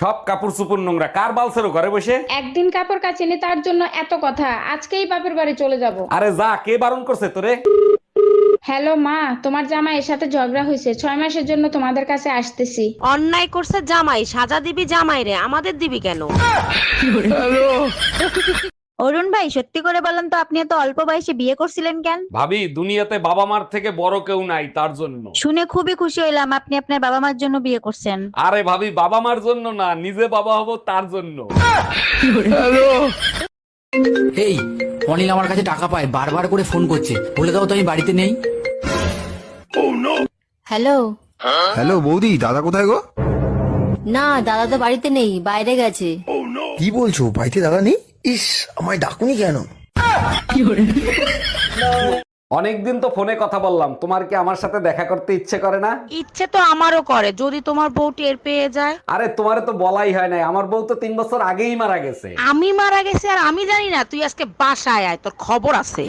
সব কাপড় চোপড় নোংরা, কার বালছেরো ঘরে বসে? একদিন কাপড় কাচিনি তার জন্য এত কথা, আজকেই বাপের বাড়ি চলে যাব। আরে যা, কে বারণ করছে তোরে? হ্যালো মা, তোমার জামাইয়ের সাথে ঝগড়া হয়েছে, 6 মাসের জন্য তোমাদের কাছে আসতেছি। অন্যায় করছে জামাই, সাজা দিবি জামাই রে, আমাদের দিবি কেন? অরুণ ভাই, সত্যি করে বলেন তো, আপনি এত অল্প বয়সে বিয়ে করছিলেন কেন? ভাবি, দুনিয়াতে বাবা মার থেকে বড় কেউ নাই, তার জন্য। শুনে খুবই খুশি হইলাম আপনি আপনার বাবা মার জন্য বিয়ে করছেন। আরে ভাবি, বাবা মার জন্য না, নিজে বাবা হব তার জন্য। এই অনিল আমার কাছে টাকা পায়, বারবার করে ফোন করছে, বলে দাও তো আমি বাড়িতে নেই। হ্যালো। হ্যালো বৌদি, দাদা কোথায় গো? না, দাদা তো বাড়িতে নেই, বাইরে গেছে। কি বলছো, বাড়িতে দাদা নেই? ইস, আমায় ডাকুনি কেন? অনেকদিন তো ফোনে কথা বললাম, তোমার কি আমার সাথে দেখা করতে ইচ্ছে করে না? ইচ্ছে তো আমারও করে, যদি তোমার বউ টের পেয়ে যায়। আরে তোমারে তো বলাই হয় নাই, আমার বউ তো 3 বছর আগেই মারা গেছে। আমি মারা গেছি আর আমি জানি না? তুই আজকে বাসায় আয়, তোর খবর আছে।